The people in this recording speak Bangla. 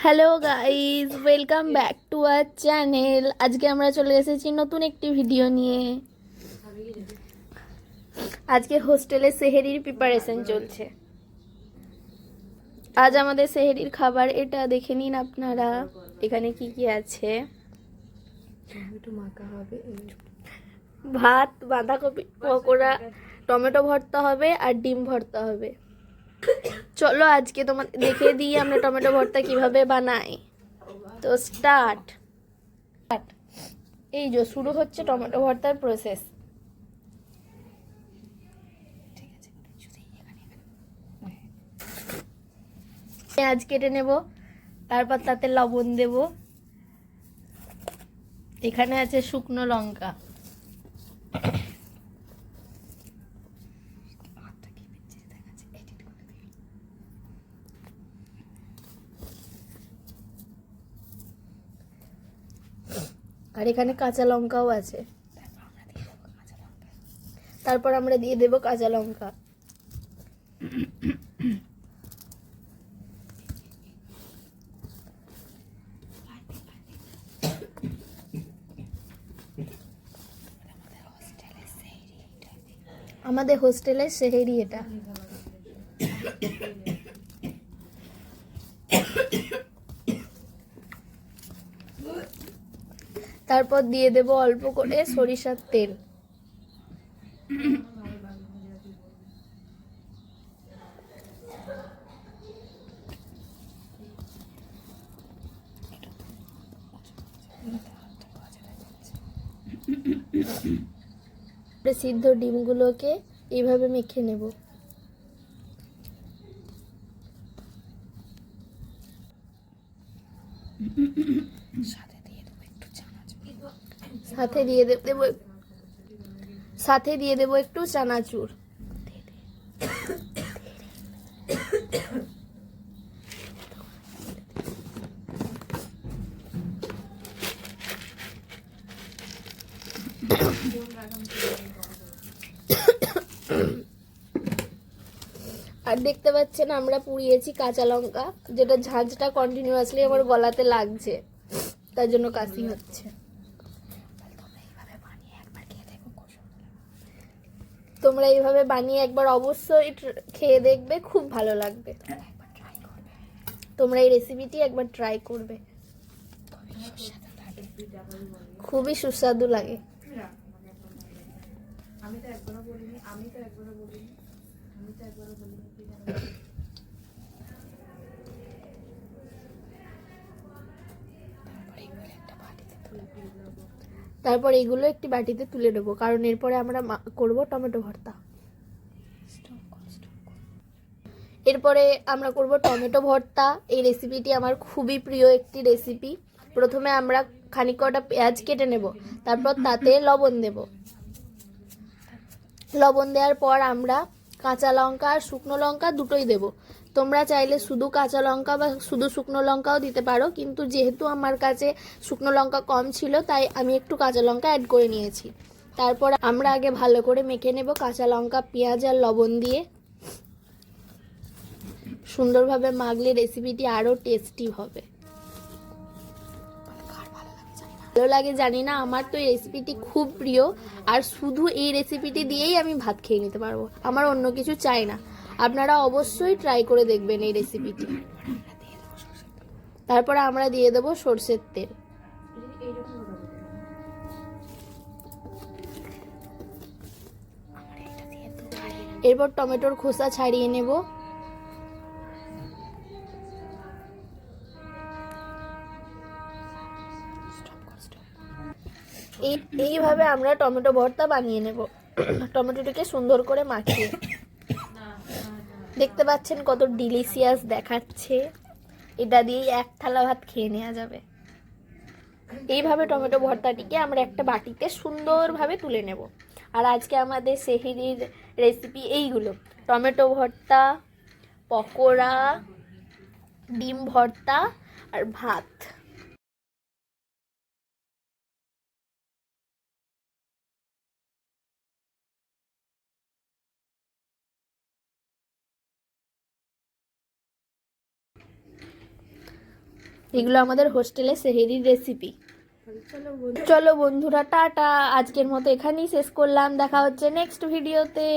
Hello guys, welcome back to our channel. আজকে আমরা চলে এসেছি নতুন একটি ভিডিও নিয়ে। আজকে হোস্টেলে সেহেরির প্রিপারেশন চলছে। আজ আমাদের সেহেরির খাবার এটা দেখে নিন আপনারা। এখানে কি কি আছে: ভাত, বাঁধাকপি পকোড়া, টমেটো ভর্তা হবে আর ডিম ভর্তা হবে। চলো আজকে তোমাদের দেখিয়ে দিই আমরা টমেটো ভর্তা কিভাবে বানাই। তো স্টার্ট। এই যে শুরু হচ্ছে টমেটো ভর্তার প্রসেস। পেঁয়াজ কেটে নেব, তারপর তাতে লবণ দেব। এখানে আছে শুকনো লঙ্কা, আর এখানে কাঁচা লঙ্কাও আছে। তারপর আমরা দিয়ে দেব কাঁচা লঙ্কা। আমাদের হোস্টেলের সেহেরি এটা। তারপর দিয়ে দেব অল্প করে সরিষার তেল। সিদ্ধ ডিমগুলোকে এইভাবে মেখে নেব। সাথে দিয়ে দেব একটু চানাচুর। আর দেখতে পাচ্ছেন আমরা পুড়িয়েছি কাঁচা লঙ্কা, যেটা ঝাঁঝটা কন্টিনিউয়াসলি আমার গলাতে লাগছে, তার জন্য কাশি হচ্ছে। তোমরা এইভাবে বানিয়ে একবার অবশ্যই খেয়ে দেখবে, খুব ভালো লাগবে। তোমরা এই রেসিপিটি একবার ট্রাই করবে, খুবই সুস্বাদু লাগে। তারপর এইগুলো একটি বাটিতে তুলে নেবো, কারণ এরপরে আমরা করব টমেটো ভর্তা। এরপরে আমরা করব টমেটো ভর্তা। এই রেসিপিটি আমার খুবই প্রিয় একটি রেসিপি। প্রথমে আমরা খানিক কটা পেঁয়াজ কেটে নেব, তারপর তাতে লবণ দেব। লবণ দেওয়ার পর আমরা কাঁচা লঙ্কা আর শুকনো লঙ্কা দুটোই দেব। তোমরা চাইলে শুধু কাঁচা লঙ্কা বা শুধু শুকনো লঙ্কাও দিতে পারো, কিন্তু যেহেতু আমার কাছে শুকনো লঙ্কা কম ছিল তাই আমি একটু কাঁচা লঙ্কা অ্যাড করে নিয়েছি। তারপর আমরা আগে ভালো করে মেখে নেব কাঁচা লঙ্কা, পেঁয়াজ আর লবণ দিয়ে। সুন্দরভাবে মাখলে রেসিপিটি আরও টেস্টি হবে। ভালো লাগে জানি না, আমার তো এই রেসিপিটি খুব প্রিয়। আর শুধু এই রেসিপিটি দিয়েই আমি ভাত খেয়ে নিতে পারবো, আমার অন্য কিছু চাই না। আপনারা অবশ্যই ট্রাই করে দেখবেন এই রেসিপিটি। তারপরে আমরা দিয়ে দেবো সরষের তেল। এরপর টমেটোর খোসা ছাড়িয়ে নেব। এইভাবে আমরা টমেটো ভর্তা বানিয়ে নেব, টমেটোটাকে সুন্দর করে মাখিয়ে। দেখতে পাচ্ছেন কত ডিলিশিয়াস দেখাচ্ছে। এটা দিয়েই এক থালা ভাত খেয়ে নেওয়া যাবে। এইভাবে টমেটো ভর্তাটিকে আমরা একটা বাটিতে সুন্দরভাবে তুলে নেব। আর আজকে আমাদের সেহরির রেসিপি এইগুলো: টমেটো ভর্তা, পকোড়া, ডিম ভর্তা আর ভাত। এগুলো আমাদের হোস্টেলে সেহেরির রেসিপি। চলো বন্ধু। চলো বন্ধুরা, টাটা। আজকের মতো এখানেই শেষ করলাম, দেখা হচ্ছে নেক্সট ভিডিওতে।